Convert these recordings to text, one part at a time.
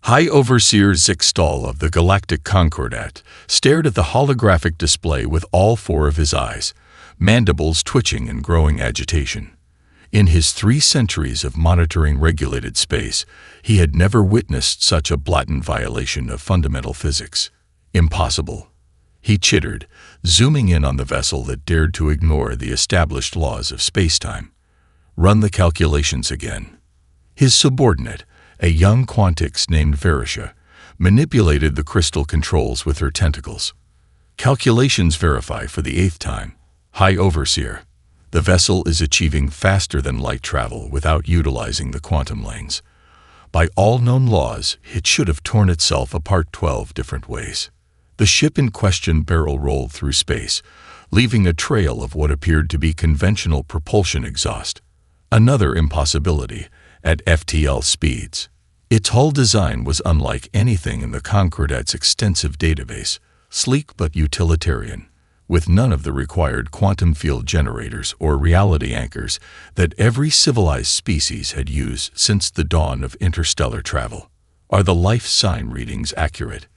High Overseer Zixtal of the Galactic Concordat stared at the holographic display with all four of his eyes, mandibles twitching in growing agitation. In his 3 centuries of monitoring regulated space, he had never witnessed such a blatant violation of fundamental physics. Impossible. He chittered, zooming in on the vessel that dared to ignore the established laws of spacetime. Run the calculations again. His subordinate, a young Quantix named Verisha, manipulated the crystal controls with her tentacles. Calculations verify for the 8th time. High Overseer, the vessel is achieving faster-than-light travel without utilizing the quantum lanes. By all known laws, it should have torn itself apart 12 different ways. The ship in question barrel-rolled through space, leaving a trail of what appeared to be conventional propulsion exhaust. Another impossibility, at FTL speeds. Its hull design was unlike anything in the Concordat's extensive database, sleek but utilitarian, with none of the required quantum field generators or reality anchors that every civilized species had used since the dawn of interstellar travel. Are the life sign readings accurate?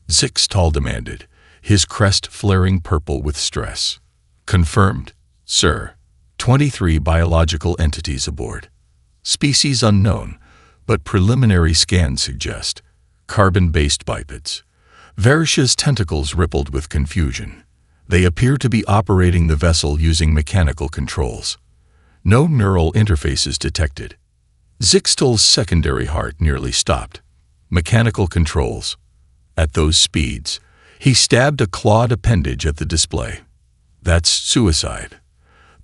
Zixtal demanded, his crest flaring purple with stress. Confirmed, sir. 23 biological entities aboard. Species unknown, but preliminary scans suggest carbon-based bipeds. Verisha's tentacles rippled with confusion. They appear to be operating the vessel using mechanical controls. No neural interfaces detected. Zixtal's secondary heart nearly stopped. Mechanical controls. At those speeds, he stabbed a clawed appendage at the display. That's suicide.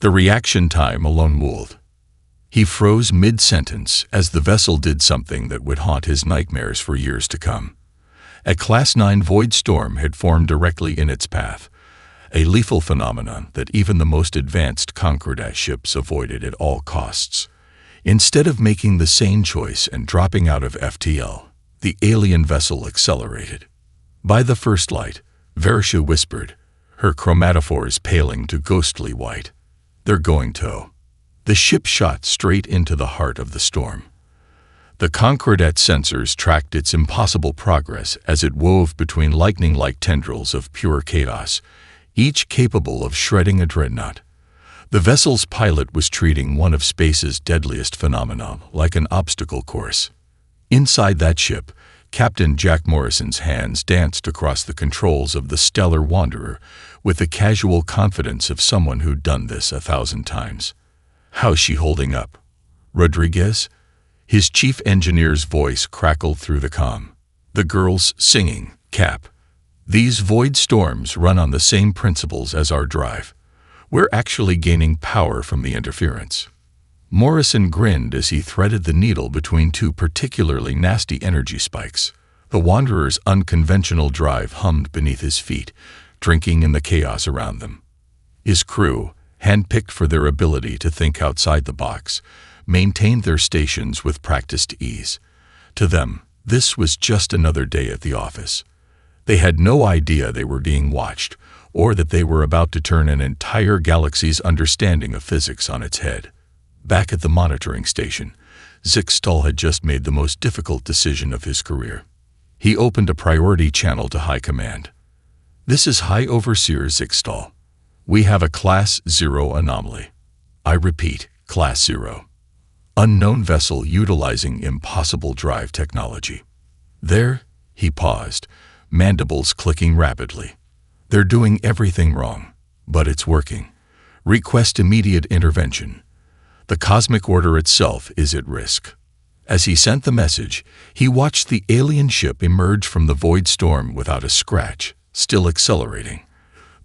The reaction time alone ruled. He froze mid-sentence as the vessel did something that would haunt his nightmares for years to come. A Class 9 void storm had formed directly in its path, a lethal phenomenon that even the most advanced Concordat ships avoided at all costs. Instead of making the sane choice and dropping out of FTL, the alien vessel accelerated. By the first light, Verisha whispered, her chromatophores paling to ghostly white. They're going to. The ship shot straight into the heart of the storm. The Concordat sensors tracked its impossible progress as it wove between lightning-like tendrils of pure chaos, each capable of shredding a dreadnought. The vessel's pilot was treating one of space's deadliest phenomena like an obstacle course. Inside that ship, Captain Jack Morrison's hands danced across the controls of the Stellar Wanderer with the casual confidence of someone who'd done this 1,000 times. How's she holding up? Rodriguez? His chief engineer's voice crackled through the comm. The girl's singing, Cap. These void storms run on the same principles as our drive. We're actually gaining power from the interference. Morrison grinned as he threaded the needle between 2 particularly nasty energy spikes. The Wanderer's unconventional drive hummed beneath his feet, drinking in the chaos around them. His crew, handpicked for their ability to think outside the box, maintained their stations with practiced ease. To them, this was just another day at the office. They had no idea they were being watched, or that they were about to turn an entire galaxy's understanding of physics on its head. Back at the monitoring station, Zixtal had just made the most difficult decision of his career. He opened a priority channel to High Command. This is High Overseer Zixtal. We have a Class 0 anomaly. I repeat, Class 0. Unknown vessel utilizing impossible drive technology. There, he paused, mandibles clicking rapidly. They're doing everything wrong, but it's working. Request immediate intervention. The cosmic order itself is at risk. As he sent the message, he watched the alien ship emerge from the void storm without a scratch, still accelerating.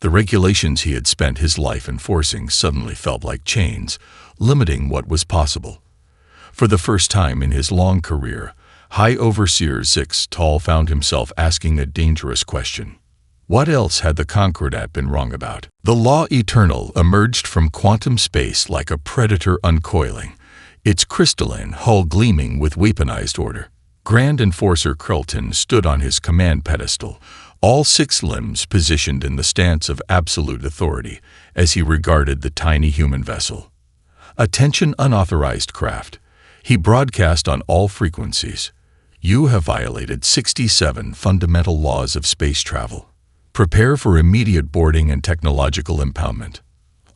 The regulations he had spent his life enforcing suddenly felt like chains, limiting what was possible. For the first time in his long career, High Overseer Zixtal found himself asking a dangerous question. What else had the Concordat been wrong about? The Law Eternal emerged from quantum space like a predator uncoiling, its crystalline hull gleaming with weaponized order. Grand Enforcer Krelton stood on his command pedestal, all 6 limbs positioned in the stance of absolute authority as he regarded the tiny human vessel. Attention unauthorized craft. He broadcast on all frequencies. You have violated 67 fundamental laws of space travel. Prepare for immediate boarding and technological impoundment.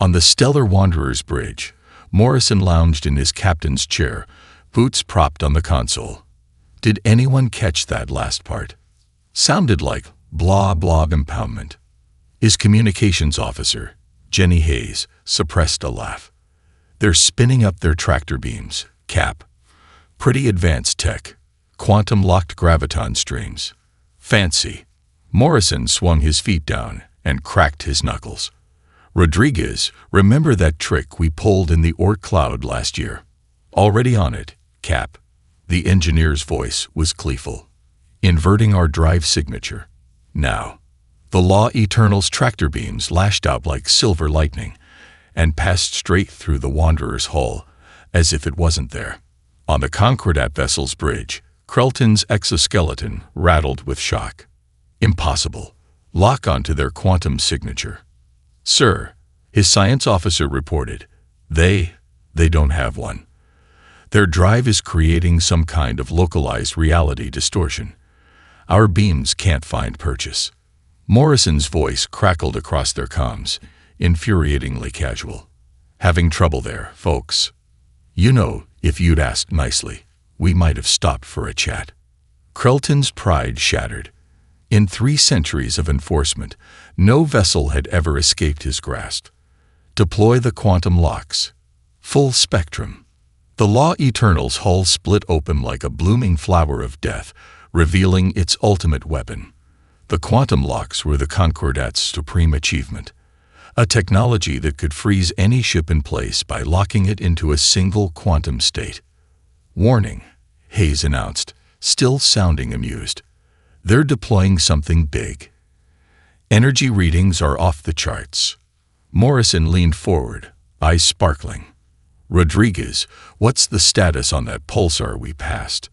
On the Stellar Wanderer's bridge, Morrison lounged in his captain's chair, boots propped on the console. Did anyone catch that last part? Sounded like blah blah impoundment. His communications officer, Jenny Hayes, suppressed a laugh. They're spinning up their tractor beams, Cap. Pretty advanced tech. Quantum-locked graviton streams. Fancy. Morrison swung his feet down and cracked his knuckles. Rodriguez, remember that trick we pulled in the Orc cloud last year? Already on it, Cap. The engineer's voice was gleeful. Inverting our drive signature. Now. The Law Eternal's tractor beams lashed out like silver lightning and passed straight through the Wanderer's hull, as if it wasn't there. On the Concordat vessel's bridge, Krelton's exoskeleton rattled with shock. Impossible. Lock onto their quantum signature. Sir, his science officer reported, they don't have one. Their drive is creating some kind of localized reality distortion. Our beams can't find purchase. Morrison's voice crackled across their comms, infuriatingly casual. Having trouble there, folks. You know, if you'd asked nicely, we might have stopped for a chat. Krelton's pride shattered. In 3 centuries of enforcement, no vessel had ever escaped his grasp. Deploy the quantum locks. Full spectrum. The Law Eternal's hull split open like a blooming flower of death, revealing its ultimate weapon. The quantum locks were the Concordat's supreme achievement, a technology that could freeze any ship in place by locking it into a single quantum state. Warning, Hayes announced, still sounding amused. They're deploying something big. Energy readings are off the charts. Morrison leaned forward, eyes sparkling. Rodriguez, what's the status on that pulsar we passed?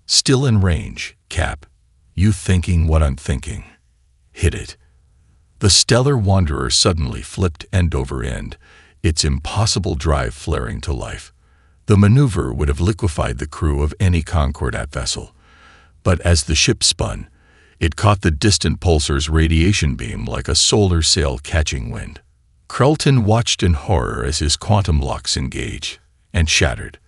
Still in range, Cap. You thinking what I'm thinking? Hit it. The Stellar Wanderer suddenly flipped end over end, its impossible drive flaring to life. The maneuver would have liquefied the crew of any Concordat vessel. But as the ship spun, it caught the distant pulsar's radiation beam like a solar sail catching wind. Krelton watched in horror as his quantum locks engaged and shattered.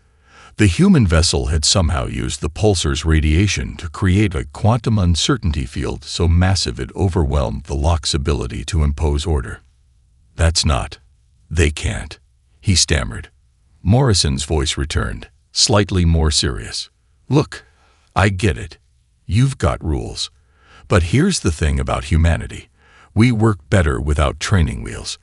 The human vessel had somehow used the pulsar's radiation to create a quantum uncertainty field so massive it overwhelmed the lock's ability to impose order. That's not. They can't, he stammered. Morrison's voice returned, slightly more serious. Look, I get it. You've got rules. But here's the thing about humanity. We work better without training wheels.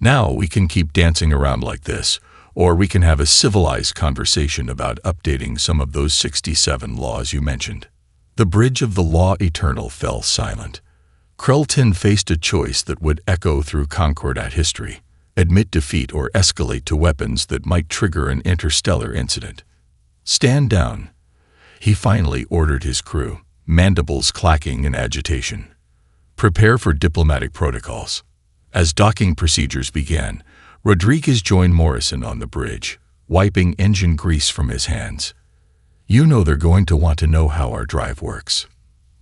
Now we can keep dancing around like this, or we can have a civilized conversation about updating some of those 67 laws you mentioned. The bridge of the Law Eternal fell silent. Krelton faced a choice that would echo through Concordat history: admit defeat or escalate to weapons that might trigger an interstellar incident. Stand down. He finally ordered his crew, mandibles clacking in agitation. Prepare for diplomatic protocols. As docking procedures began, Rodriguez joined Morrison on the bridge, wiping engine grease from his hands. You know they're going to want to know how our drive works.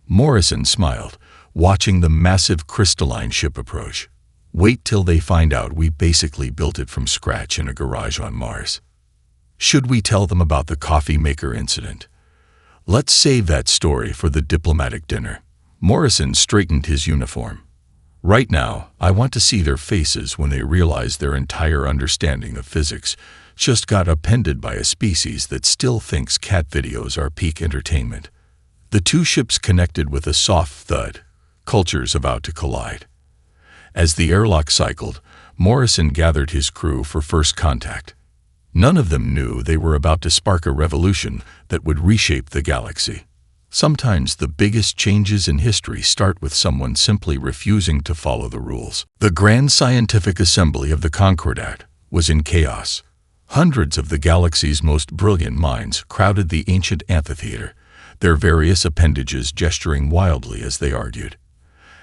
Morrison smiled, watching the massive crystalline ship approach. Wait till they find out we basically built it from scratch in a garage on Mars. Should we tell them about the coffee maker incident? Let's save that story for the diplomatic dinner. Morrison straightened his uniform. Right now, I want to see their faces when they realize their entire understanding of physics just got upended by a species that still thinks cat videos are peak entertainment. The 2 ships connected with a soft thud, cultures about to collide. As the airlock cycled, Morrison gathered his crew for first contact. None of them knew they were about to spark a revolution that would reshape the galaxy. Sometimes the biggest changes in history start with someone simply refusing to follow the rules. The Grand Scientific Assembly of the Concordat was in chaos. Hundreds of the galaxy's most brilliant minds crowded the ancient amphitheater, their various appendages gesturing wildly as they argued.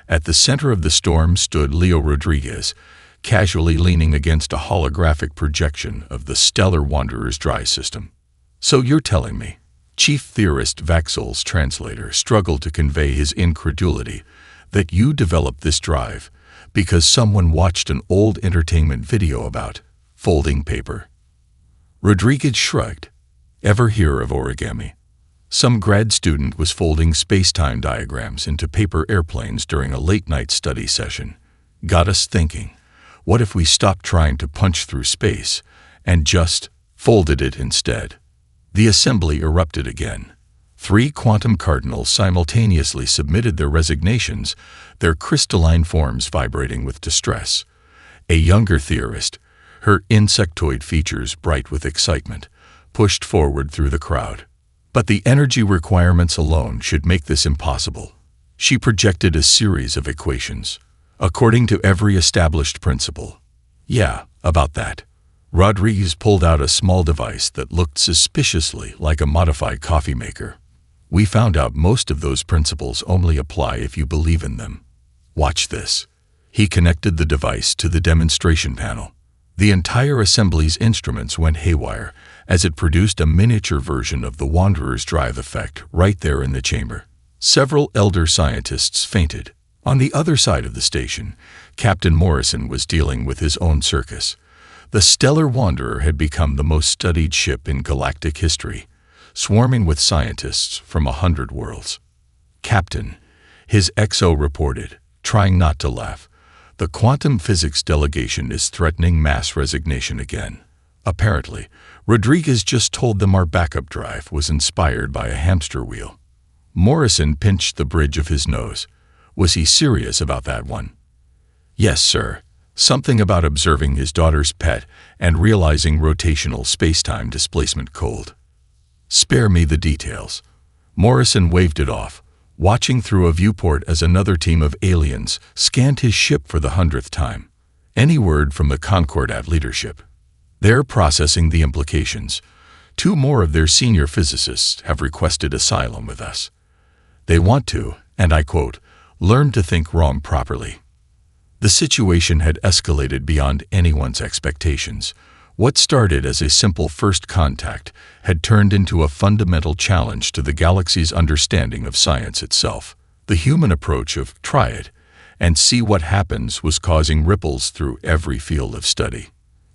At the center of the storm stood Leo Rodriguez, casually leaning against a holographic projection of the Stellar Wanderer's dry system. So you're telling me Chief theorist Vaxel's translator struggled to convey his incredulity that you developed this drive because someone watched an old entertainment video about folding paper. Rodriguez shrugged. Ever hear of origami? Some grad student was folding space-time diagrams into paper airplanes during a late-night study session. Got us thinking, what if we stopped trying to punch through space and just folded it instead? The assembly erupted again. 3 quantum cardinals simultaneously submitted their resignations, their crystalline forms vibrating with distress. A younger theorist, her insectoid features bright with excitement, pushed forward through the crowd. But the energy requirements alone should make this impossible. She projected a series of equations, according to every established principle. Yeah, about that. Rodriguez pulled out a small device that looked suspiciously like a modified coffee maker. We found out most of those principles only apply if you believe in them. Watch this. He connected the device to the demonstration panel. The entire assembly's instruments went haywire as it produced a miniature version of the Wanderer's drive effect right there in the chamber. Several elder scientists fainted. On the other side of the station, Captain Morrison was dealing with his own circus. The Stellar Wanderer had become the most studied ship in galactic history, swarming with scientists from 100 worlds. Captain, his XO reported, trying not to laugh, the quantum physics delegation is threatening mass resignation again. Apparently, Rodriguez just told them our backup drive was inspired by a hamster wheel. Morrison pinched the bridge of his nose. Was he serious about that one? Yes, sir. Something about observing his daughter's pet and realizing rotational space-time displacement cold. Spare me the details. Morrison waved it off, watching through a viewport as another team of aliens scanned his ship for the 100th time. Any word from the Concordat leadership? They're processing the implications. 2 more of their senior physicists have requested asylum with us. They want to, and I quote, learn to think wrong properly. The situation had escalated beyond anyone's expectations. What started as a simple first contact had turned into a fundamental challenge to the galaxy's understanding of science itself. The human approach of try it and see what happens was causing ripples through every field of study.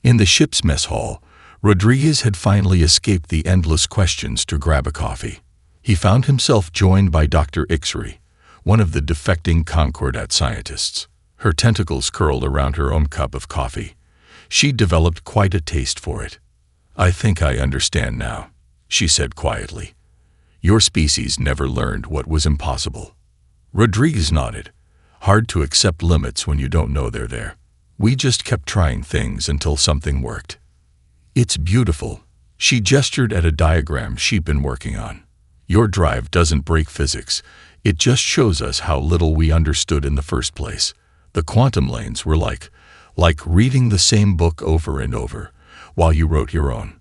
In the ship's mess hall, Rodriguez had finally escaped the endless questions to grab a coffee. He found himself joined by Dr. Ixri, one of the defecting Concordat scientists. Her tentacles curled around her own cup of coffee. She'd developed quite a taste for it. I think I understand now, she said quietly. Your species never learned what was impossible. Rodriguez nodded. Hard to accept limits when you don't know they're there. We just kept trying things until something worked. It's beautiful. She gestured at a diagram she'd been working on. Your drive doesn't break physics. It just shows us how little we understood in the first place. The quantum lanes were like reading the same book over and over while you wrote your own.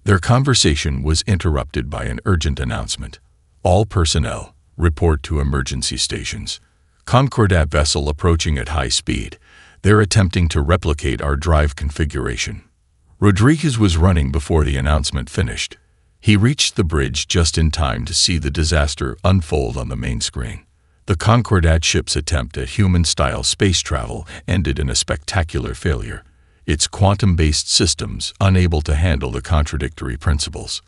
Their conversation was interrupted by an urgent announcement. All personnel, report to emergency stations. Concordat vessel approaching at high speed. They're attempting to replicate our drive configuration. Rodriguez was running before the announcement finished. He reached the bridge just in time to see the disaster unfold on the main screen. The Concordat ship's attempt at human-style space travel ended in a spectacular failure, its quantum-based systems unable to handle the contradictory principles.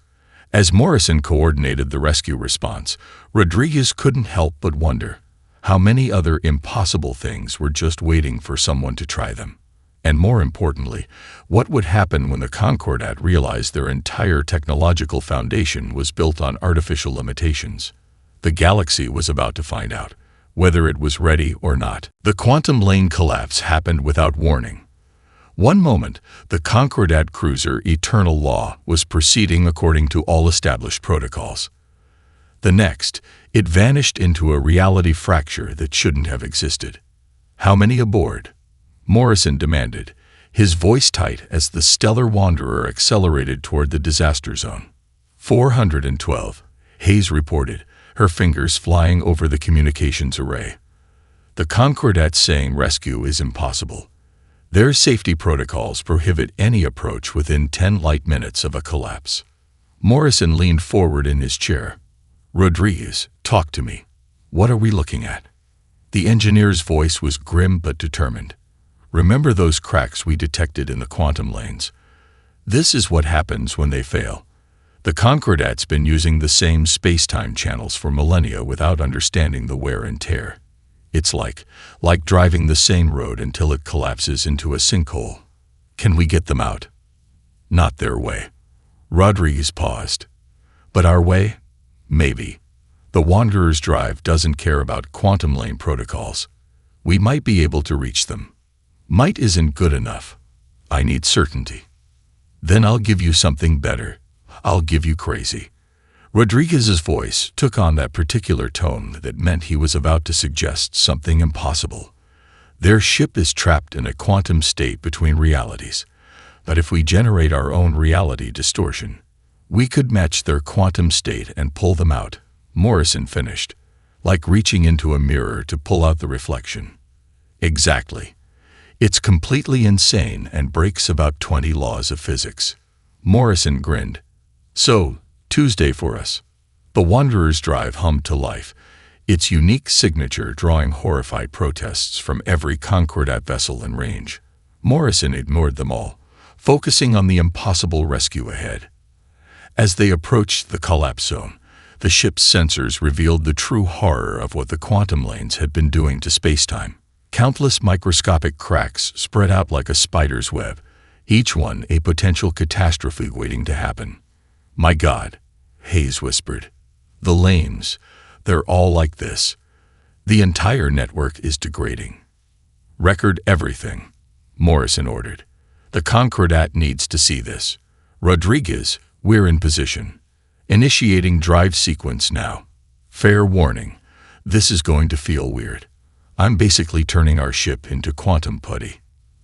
As Morrison coordinated the rescue response, Rodriguez couldn't help but wonder how many other impossible things were just waiting for someone to try them. And more importantly, what would happen when the Concordat realized their entire technological foundation was built on artificial limitations? The galaxy was about to find out, whether it was ready or not. The quantum lane collapse happened without warning. One moment, the Concordat cruiser Eternal Law was proceeding according to all established protocols. The next, it vanished into a reality fracture that shouldn't have existed. How many aboard? Morrison demanded, his voice tight as the Stellar Wanderer accelerated toward the disaster zone. 412, Hayes reported, her fingers flying over the communications array. The Concordat saying rescue is impossible. Their safety protocols prohibit any approach within 10 light minutes of a collapse. Morrison leaned forward in his chair. "Rodriguez, talk to me. What are we looking at?" The engineer's voice was grim but determined. "Remember those cracks we detected in the quantum lanes? This is what happens when they fail. The Concordat's been using the same space-time channels for millennia without understanding the wear and tear. It's like driving the same road until it collapses into a sinkhole. Can we get them out?" "Not their way." Rodriguez paused. "But our way? Maybe. The Wanderer's drive doesn't care about quantum lane protocols. We might be able to reach them. Might isn't good enough. I need certainty." "Then I'll give you something better. I'll give you crazy." Rodriguez's voice took on that particular tone that meant he was about to suggest something impossible. "Their ship is trapped in a quantum state between realities. But if we generate our own reality distortion, we could match their quantum state and pull them out," Morrison finished, "like reaching into a mirror to pull out the reflection." "Exactly. It's completely insane and breaks about 20 laws of physics." Morrison grinned. "So, Tuesday for us." The Wanderer's drive hummed to life, its unique signature drawing horrified protests from every Concordat vessel in range. Morrison ignored them all, focusing on the impossible rescue ahead. As they approached the collapse zone, the ship's sensors revealed the true horror of what the quantum lanes had been doing to spacetime. Countless microscopic cracks spread out like a spider's web, each one a potential catastrophe waiting to happen. "My God," Hayes whispered. "The lanes, they're all like this. The entire network is degrading." "Record everything," Morrison ordered. "The Concordat needs to see this. Rodriguez, we're in position. Initiating drive sequence now. Fair warning, this is going to feel weird. I'm basically turning our ship into quantum putty."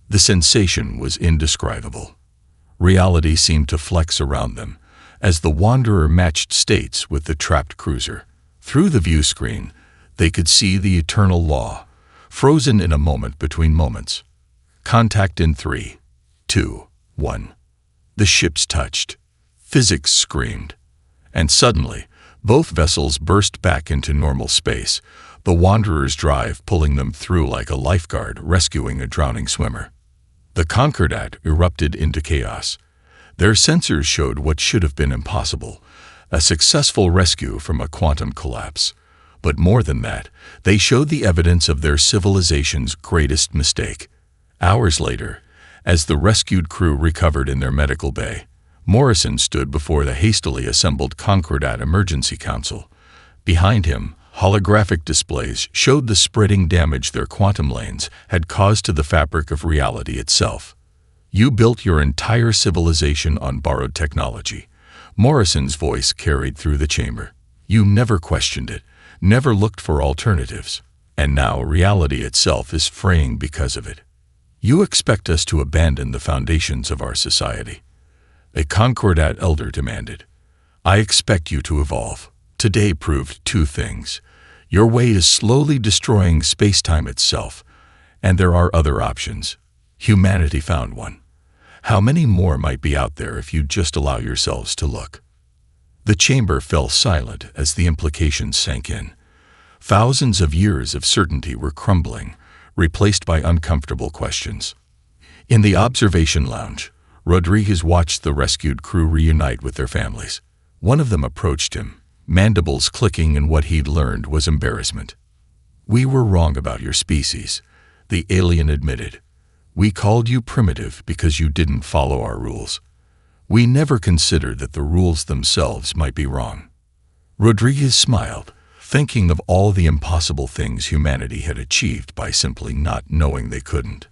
The sensation was indescribable. Reality seemed to flex around them, as the Wanderer matched states with the trapped cruiser. Through the view screen, they could see the eternal law, frozen in a moment between moments. Contact in 3, 2, 1. The ships touched. Physics screamed. And suddenly, both vessels burst back into normal space, the Wanderer's drive pulling them through like a lifeguard rescuing a drowning swimmer. The Concordat erupted into chaos. Their sensors showed what should have been impossible, a successful rescue from a quantum collapse. But more than that, they showed the evidence of their civilization's greatest mistake. Hours later, as the rescued crew recovered in their medical bay, Morrison stood before the hastily assembled Concordat Emergency Council. Behind him, holographic displays showed the spreading damage their quantum lanes had caused to the fabric of reality itself. "You built your entire civilization on borrowed technology," Morrison's voice carried through the chamber. "You never questioned it, never looked for alternatives, and now reality itself is fraying because of it. You expect us to abandon the foundations of our society?" A Concordat elder demanded. "I expect you to evolve." Today proved two things. Your way is slowly destroying space-time itself, and there are other options. Humanity found one. How many more might be out there if you just allow yourselves to look? The chamber fell silent as the implications sank in. Thousands of years of certainty were crumbling, replaced by uncomfortable questions. In the observation lounge, Rodriguez watched the rescued crew reunite with their families. One of them approached him, mandibles clicking, and what he'd learned was embarrassment. "We were wrong about your species," the alien admitted. "We called you primitive because you didn't follow our rules. We never considered that the rules themselves might be wrong." Rodriguez smiled, thinking of all the impossible things humanity had achieved by simply not knowing they couldn't.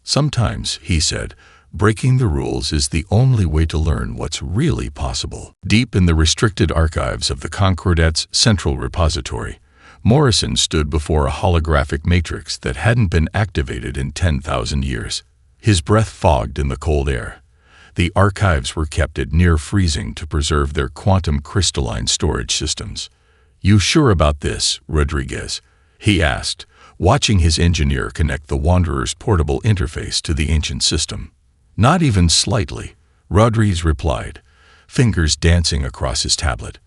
"Sometimes," he said, "breaking the rules is the only way to learn what's really possible." Deep in the restricted archives of the Concordat's central repository, Morrison stood before a holographic matrix that hadn't been activated in 10,000 years. His breath fogged in the cold air. The archives were kept at near freezing to preserve their quantum crystalline storage systems. "You sure about this, Rodriguez?" he asked, watching his engineer connect the Wanderer's portable interface to the ancient system. "Not even slightly," Rodriguez replied. fingers dancing across his tablet.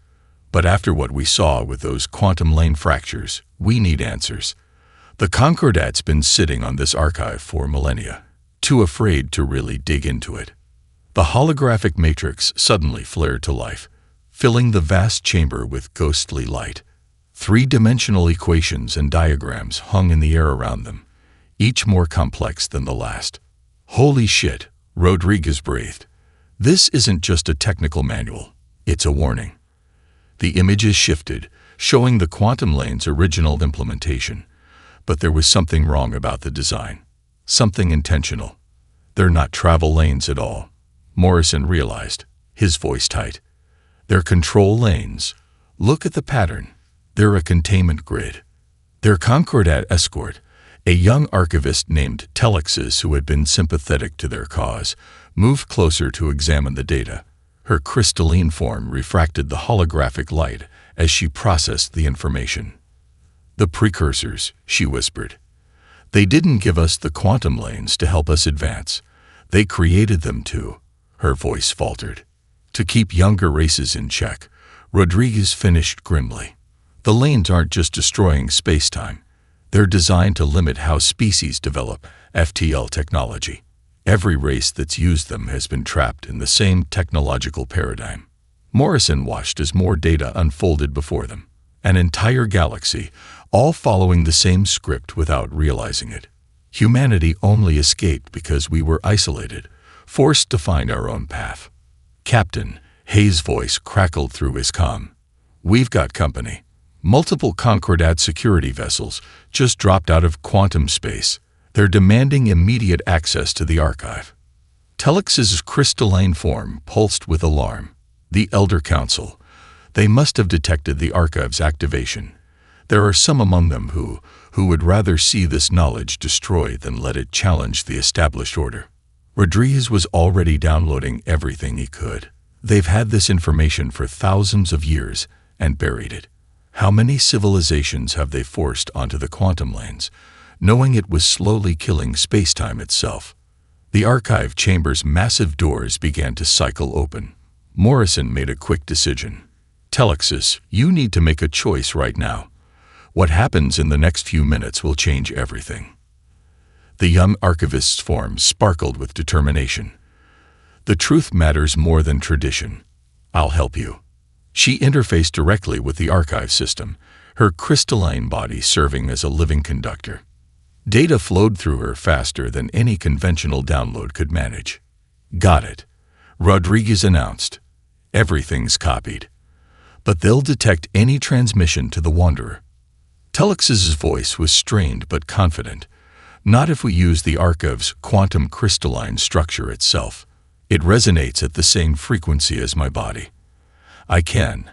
But after what we saw with those quantum lane fractures, we need answers. The Concordat's been sitting on this archive for millennia, too afraid to really dig into it. The holographic matrix suddenly flared to life, filling the vast chamber with ghostly light. Three-dimensional equations and diagrams hung in the air around them, each more complex than the last. Holy shit, Rodriguez breathed. This isn't just a technical manual, it's a warning. The images shifted, showing the quantum lane's original implementation. But there was something wrong about the design. Something intentional. They're not travel lanes at all, Morrison realized, his voice tight. They're control lanes. Look at the pattern. They're a containment grid. Their Concordat escort, a young archivist named Telexis who had been sympathetic to their cause, moved closer to examine the data. Her crystalline form refracted the holographic light as she processed the information. The precursors, she whispered. They didn't give us the quantum lanes to help us advance. They created them to, her voice faltered. To keep younger races in check, Rodriguez finished grimly. The lanes aren't just destroying space-time. They're designed to limit how species develop FTL technology. Every race that's used them has been trapped in the same technological paradigm. Morrison watched as more data unfolded before them. An entire galaxy, all following the same script without realizing it. Humanity only escaped because we were isolated, forced to find our own path. Captain, Hayes' voice crackled through his comm. We've got company. Multiple Concordat security vessels just dropped out of quantum space. They're demanding immediate access to the archive. Telex's crystalline form pulsed with alarm. The Elder Council. They must have detected the archive's activation. There are some among them who would rather see this knowledge destroyed than let it challenge the established order. Rodriguez was already downloading everything he could. They've had this information for thousands of years and buried it. How many civilizations have they forced onto the quantum lanes, knowing it was slowly killing space-time itself? The archive chamber's massive doors began to cycle open. Morrison made a quick decision. Telexis, you need to make a choice right now. What happens in the next few minutes will change everything. The young archivist's form sparkled with determination. The truth matters more than tradition. I'll help you. She interfaced directly with the archive system, her crystalline body serving as a living conductor. Data flowed through her faster than any conventional download could manage. Got it, Rodriguez announced. Everything's copied. But they'll detect any transmission to the Wanderer. Telex's voice was strained but confident. Not if we use the archive's quantum crystalline structure itself. It resonates at the same frequency as my body. I can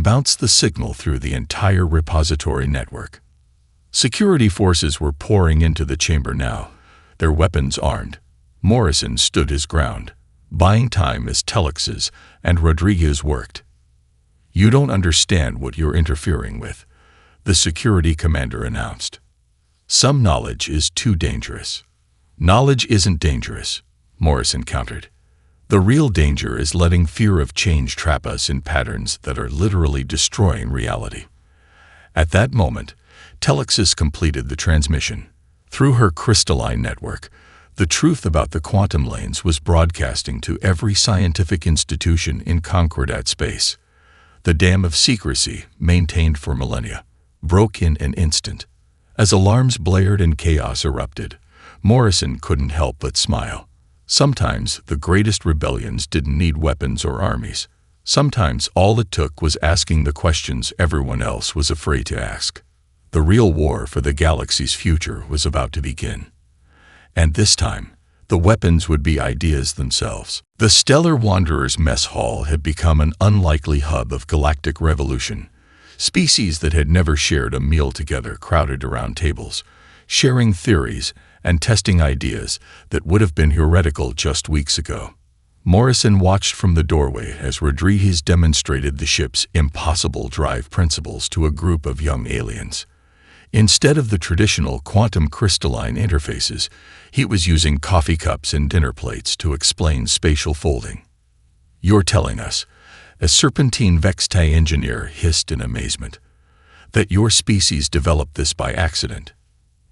bounce the signal through the entire repository network. Security forces were pouring into the chamber now, their weapons armed. Morrison stood his ground, buying time as Telex's and Rodriguez worked. You don't understand what you're interfering with, the security commander announced. Some knowledge is too dangerous. Knowledge isn't dangerous, Morrison countered. The real danger is letting fear of change trap us in patterns that are literally destroying reality. At that moment, Telexis completed the transmission. Through her crystalline network, the truth about the quantum lanes was broadcasting to every scientific institution in Concordat space. The dam of secrecy, maintained for millennia, broke in an instant. As alarms blared and chaos erupted, Morrison couldn't help but smile. Sometimes the greatest rebellions didn't need weapons or armies. Sometimes all it took was asking the questions everyone else was afraid to ask. The real war for the galaxy's future was about to begin. And this time, the weapons would be ideas themselves. The Stellar Wanderers mess hall had become an unlikely hub of galactic revolution. Species that had never shared a meal together crowded around tables, sharing theories and testing ideas that would have been heretical just weeks ago. Morrison watched from the doorway as Rodriguez demonstrated the ship's impossible drive principles to a group of young aliens. Instead of the traditional quantum crystalline interfaces, he was using coffee cups and dinner plates to explain spatial folding. "You're telling us," a serpentine Vextai engineer hissed in amazement, "that your species developed this by accident."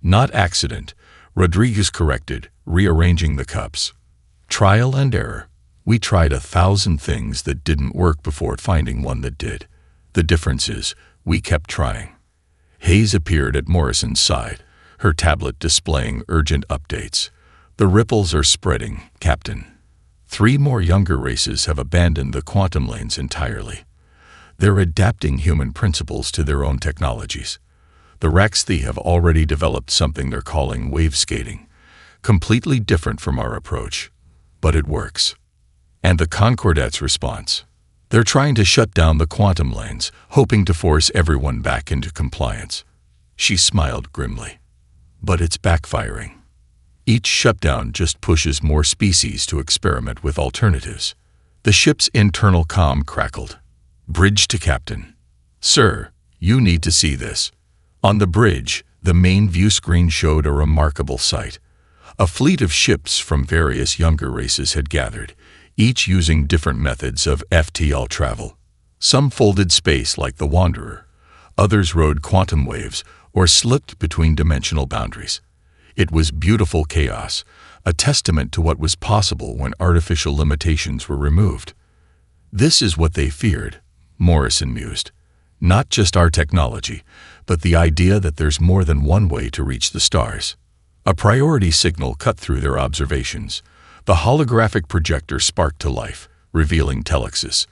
"Not accident," Rodriguez corrected, rearranging the cups. "Trial and error. We tried 1,000 things that didn't work before finding one that did. The difference is, we kept trying." Hayes appeared at Morrison's side, her tablet displaying urgent updates. "The ripples are spreading, Captain. 3 more younger races have abandoned the quantum lanes entirely. They're adapting human principles to their own technologies. The Raxthi have already developed something they're calling wave skating, completely different from our approach, but it works." And the Concordat's response? "They're trying to shut down the quantum lanes, hoping to force everyone back into compliance." She smiled grimly. "But it's backfiring. Each shutdown just pushes more species to experiment with alternatives." The ship's internal comm crackled. "Bridge to Captain." "Sir, you need to see this." On the bridge, the main view screen showed a remarkable sight. A fleet of ships from various younger races had gathered, each using different methods of FTL travel. Some folded space like the Wanderer, others rode quantum waves or slipped between dimensional boundaries. It was beautiful chaos, a testament to what was possible when artificial limitations were removed. "This is what they feared," Morrison mused. "Not just our technology, but the idea that there's more than one way to reach the stars." A priority signal cut through their observations. The holographic projector sparked to life, revealing Telexis.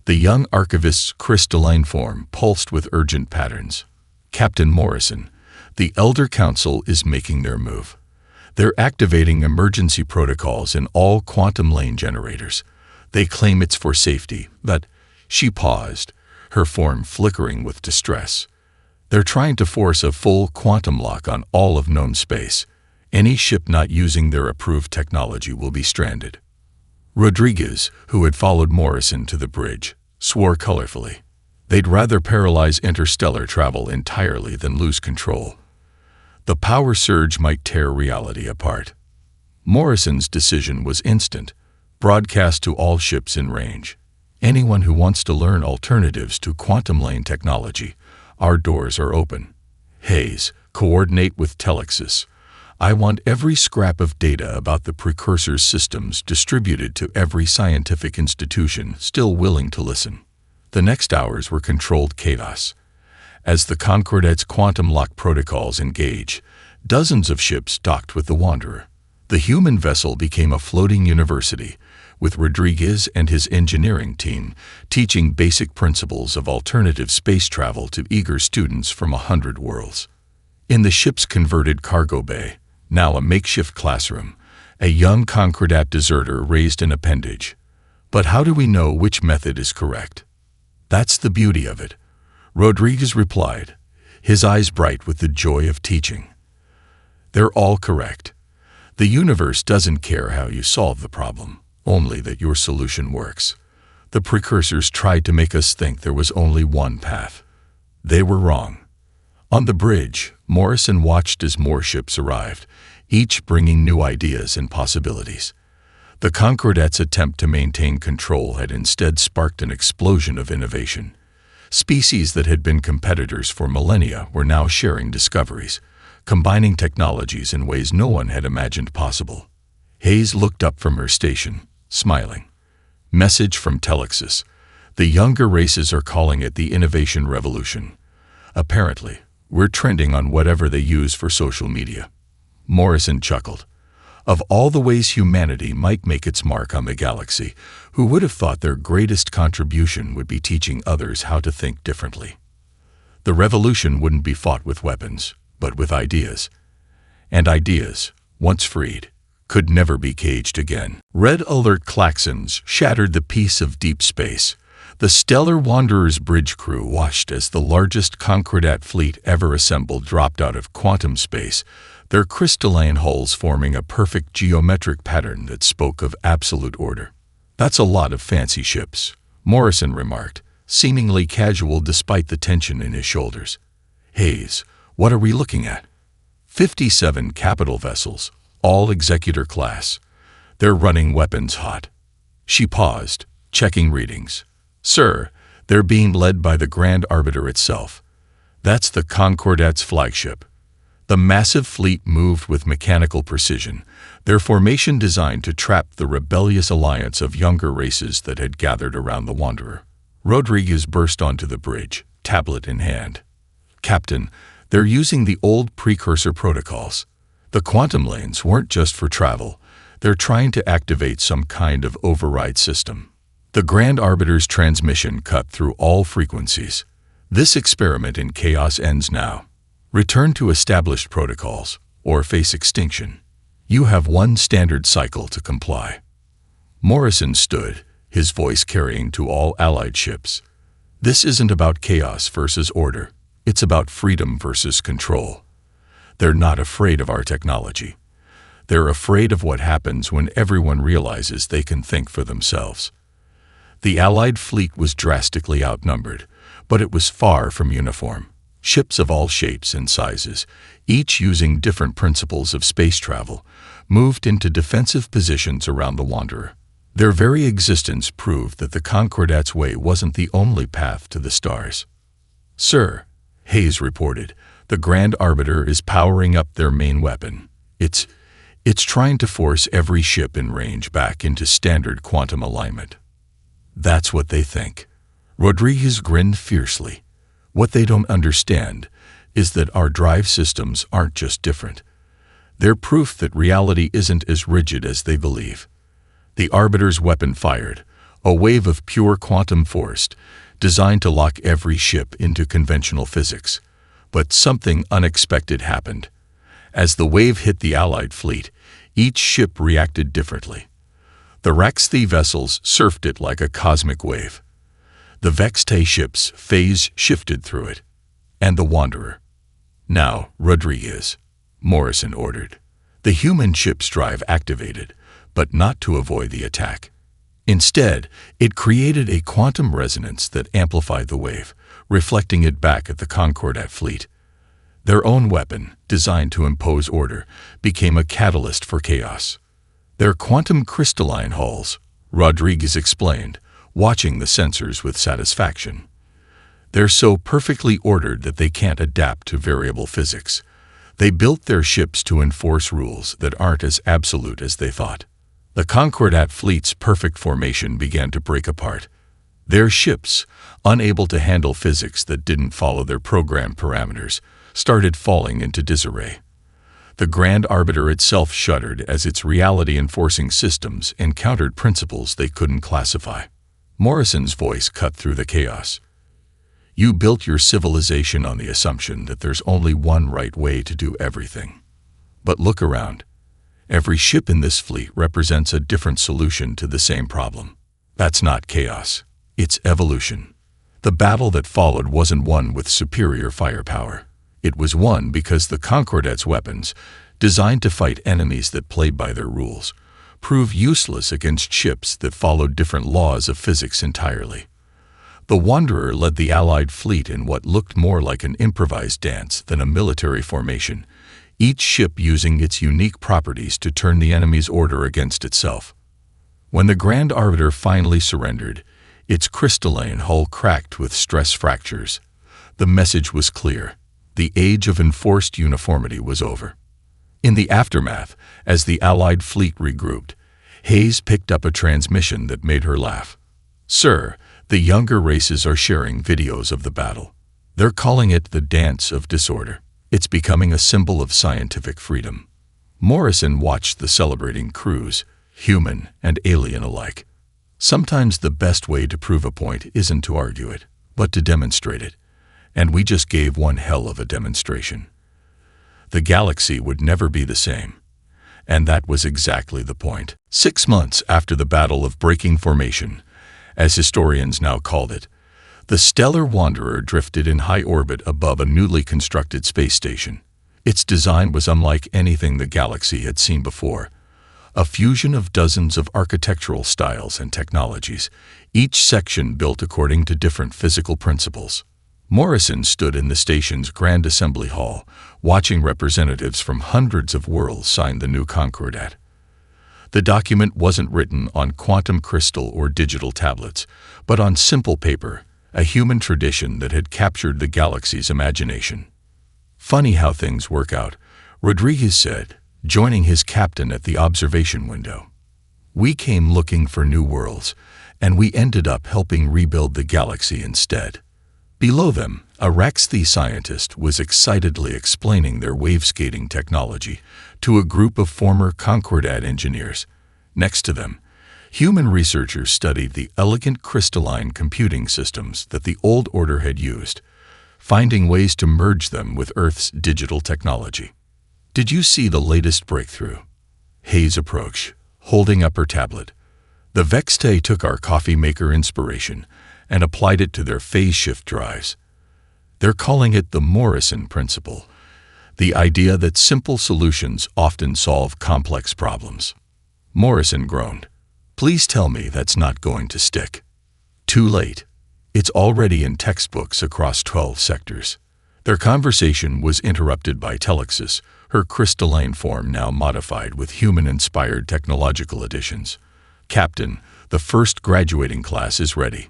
The young archivist's crystalline form pulsed with urgent patterns. "Captain Morrison, the Elder Council is making their move. They're activating emergency protocols in all quantum lane generators. They claim it's for safety, but—" She paused, her form flickering with distress. "They're trying to force a full quantum lock on all of known space. Any ship not using their approved technology will be stranded." Rodriguez, who had followed Morrison to the bridge, swore colorfully. They'd rather paralyze interstellar travel entirely than lose control. The power surge might tear reality apart. Morrison's decision was instant, broadcast to all ships in range. "Anyone who wants to learn alternatives to quantum lane technology, our doors are open. Hayes, coordinate with Telexis. I want every scrap of data about the precursor's systems distributed to every scientific institution still willing to listen." The next hours were controlled chaos. As the Concordat's quantum lock protocols engaged, dozens of ships docked with the Wanderer. The human vessel became a floating university, with Rodriguez and his engineering team teaching basic principles of alternative space travel to eager students from 100 worlds. In the ship's converted cargo bay, now a makeshift classroom, a young Concordat deserter raised an appendage. "But how do we know which method is correct?" "That's the beauty of it," Rodriguez replied, his eyes bright with the joy of teaching. "They're all correct. The universe doesn't care how you solve the problem, only that your solution works. The precursors tried to make us think there was only one path. They were wrong." On the bridge, Morrison watched as more ships arrived, each bringing new ideas and possibilities. The Concordat's attempt to maintain control had instead sparked an explosion of innovation. Species that had been competitors for millennia were now sharing discoveries, combining technologies in ways no one had imagined possible. Hayes looked up from her station, smiling. "Message from Telexis. The younger races are calling it the Innovation Revolution. Apparently, we're trending on whatever they use for social media." Morrison chuckled. Of all the ways humanity might make its mark on the galaxy, who would have thought their greatest contribution would be teaching others how to think differently? The revolution wouldn't be fought with weapons, but with ideas. And ideas, once freed, could never be caged again. Red alert klaxons shattered the peace of deep space. The Stellar Wanderer's bridge crew watched as the largest Concordat fleet ever assembled dropped out of quantum space, their crystalline hulls forming a perfect geometric pattern that spoke of absolute order. "That's a lot of fancy ships," Morrison remarked, seemingly casual despite the tension in his shoulders. "Hayes, what are we looking at?" 57 capital vessels, all executor class. They're running weapons hot." She paused, checking readings. Sir, they're being led by the Grand Arbiter itself. That's the Concordat's flagship. The massive fleet moved with mechanical precision, their formation designed to trap the rebellious alliance of younger races that had gathered around the Wanderer. Rodriguez burst onto the bridge, tablet in hand. Captain, they're using the old precursor protocols. The quantum lanes weren't just for travel. They're trying to activate some kind of override system. The Grand Arbiter's transmission cut through all frequencies. This experiment in chaos ends now. Return to established protocols, or face extinction. You have one standard cycle to comply. Morrison stood, his voice carrying to all allied ships. This isn't about chaos versus order. It's about freedom versus control. They're not afraid of our technology. They're afraid of what happens when everyone realizes they can think for themselves. The Allied fleet was drastically outnumbered, but it was far from uniform. Ships of all shapes and sizes, each using different principles of space travel, moved into defensive positions around the Wanderer. Their very existence proved that the Concordat's way wasn't the only path to the stars. Sir, Hayes reported, the Grand Arbiter is powering up their main weapon. It's trying to force every ship in range back into standard quantum alignment. That's what they think. Rodriguez grinned fiercely. What they don't understand is that our drive systems aren't just different. They're proof that reality isn't as rigid as they believe. The Arbiter's weapon fired, a wave of pure quantum force, designed to lock every ship into conventional physics. But something unexpected happened. As the wave hit the Allied fleet, each ship reacted differently. The Raxthi vessels surfed it like a cosmic wave. The Vexte ship's phase shifted through it. And the Wanderer. Now, Rodriguez, Morrison ordered. The human ship's drive activated, but not to avoid the attack. Instead, it created a quantum resonance that amplified the wave, reflecting it back at the Concordat fleet. Their own weapon, designed to impose order, became a catalyst for chaos. Their quantum crystalline hulls, Rodriguez explained, watching the sensors with satisfaction. They're so perfectly ordered that they can't adapt to variable physics. They built their ships to enforce rules that aren't as absolute as they thought. The Concordat fleet's perfect formation began to break apart. Their ships, unable to handle physics that didn't follow their program parameters, started falling into disarray. The Grand Arbiter itself shuddered as its reality-enforcing systems encountered principles they couldn't classify. Morrison's voice cut through the chaos. You built your civilization on the assumption that there's only one right way to do everything. But look around. Every ship in this fleet represents a different solution to the same problem. That's not chaos. It's evolution. The battle that followed wasn't won with superior firepower. It was won because the Concordat's weapons, designed to fight enemies that played by their rules, proved useless against ships that followed different laws of physics entirely. The Wanderer led the Allied fleet in what looked more like an improvised dance than a military formation, each ship using its unique properties to turn the enemy's order against itself. When the Grand Arbiter finally surrendered, its crystalline hull cracked with stress fractures. The message was clear. The age of enforced uniformity was over. In the aftermath, as the Allied fleet regrouped, Hayes picked up a transmission that made her laugh. Sir, the younger races are sharing videos of the battle. They're calling it the Dance of Disorder. It's becoming a symbol of scientific freedom. Morrison watched the celebrating crews, human and alien alike. Sometimes the best way to prove a point isn't to argue it, but to demonstrate it. And we just gave one hell of a demonstration. The galaxy would never be the same. And that was exactly the point. 6 months after the Battle of Breaking Formation, as historians now called it, the stellar Wanderer drifted in high orbit above a newly constructed space station. Its design was unlike anything the galaxy had seen before. A fusion of dozens of architectural styles and technologies, each section built according to different physical principles. Morrison stood in the station's Grand Assembly Hall, watching representatives from hundreds of worlds sign the new Concordat. The document wasn't written on quantum crystal or digital tablets, but on simple paper, a human tradition that had captured the galaxy's imagination. "Funny how things work out," Rodriguez said, joining his captain at the observation window. "We came looking for new worlds, and we ended up helping rebuild the galaxy instead." Below them, a HFY scientist was excitedly explaining their wave-skating technology to a group of former Concordat engineers. Next to them, human researchers studied the elegant crystalline computing systems that the old order had used, finding ways to merge them with Earth's digital technology. "Did you see the latest breakthrough?" Hayes approached, holding up her tablet. "The Vexte took our coffee maker inspiration and applied it to their phase shift drives. They're calling it the Morrison principle, the idea that simple solutions often solve complex problems." Morrison groaned. "Please tell me that's not going to stick." "Too late. It's already in textbooks across 12 sectors." Their conversation was interrupted by Telexis, her crystalline form now modified with human-inspired technological additions. "Captain, the first graduating class is ready."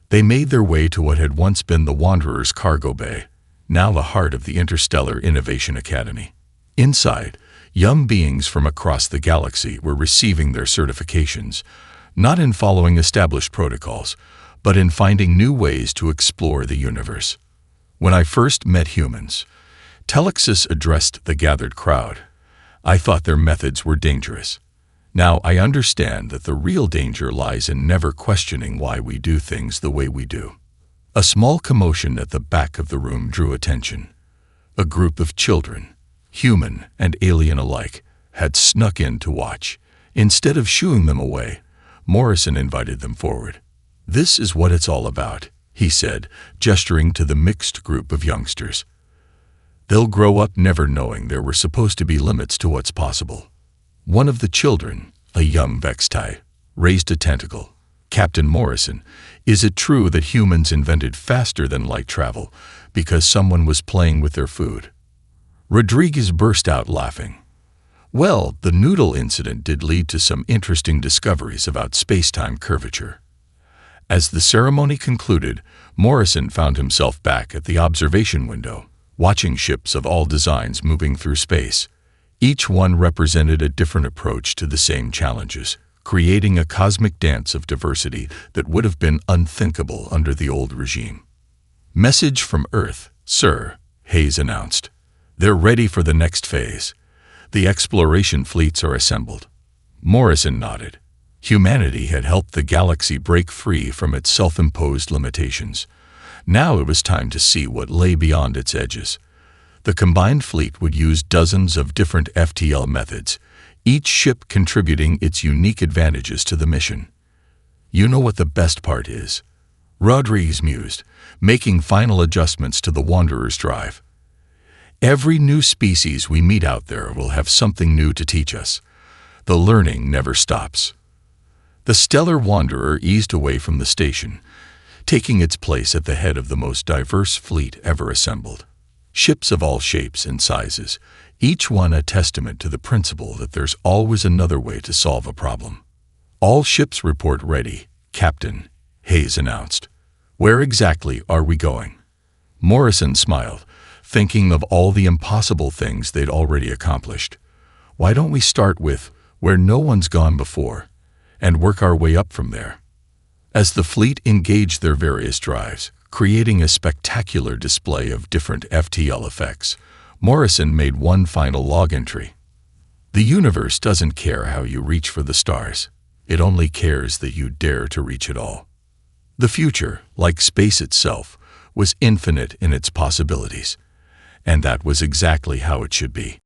They made their way to what had once been the Wanderer's cargo bay, now the heart of the Interstellar Innovation Academy. Inside, young beings from across the galaxy were receiving their certifications, not in following established protocols, but in finding new ways to explore the universe. "When I first met humans," Telexis addressed the gathered crowd, "I thought their methods were dangerous. Now I understand that the real danger lies in never questioning why we do things the way we do." A small commotion at the back of the room drew attention. A group of children, human and alien alike, had snuck in to watch. Instead of shooing them away, Morrison invited them forward. "This is what it's all about," he said, gesturing to the mixed group of youngsters. "They'll grow up never knowing there were supposed to be limits to what's possible." One of the children, a young Vextai, raised a tentacle. "Captain Morrison, is it true that humans invented faster than light travel because someone was playing with their food?" Rodriguez burst out laughing. "Well, the noodle incident did lead to some interesting discoveries about space-time curvature." As the ceremony concluded, Morrison found himself back at the observation window, watching ships of all designs moving through space. Each one represented a different approach to the same challenges, creating a cosmic dance of diversity that would have been unthinkable under the old regime. "Message from Earth, sir," Hayes announced. "They're ready for the next phase. The exploration fleets are assembled." Morrison nodded. Humanity had helped the galaxy break free from its self-imposed limitations. Now it was time to see what lay beyond its edges. The combined fleet would use dozens of different FTL methods, each ship contributing its unique advantages to the mission. "You know what the best part is?" Rodriguez mused, making final adjustments to the Wanderer's drive. "Every new species we meet out there will have something new to teach us. The learning never stops." The Stellar Wanderer eased away from the station, taking its place at the head of the most diverse fleet ever assembled. Ships of all shapes and sizes, each one a testament to the principle that there's always another way to solve a problem. "All ships report ready, Captain," Hayes announced. "Where exactly are we going?" Morrison smiled, thinking of all the impossible things they'd already accomplished. "Why don't we start with where no one's gone before, and work our way up from there?" As the fleet engaged their various drives, creating a spectacular display of different FTL effects, Morrison made one final log entry. "The universe doesn't care how you reach for the stars. It only cares that you dare to reach it all." The future, like space itself, was infinite in its possibilities, and that was exactly how it should be.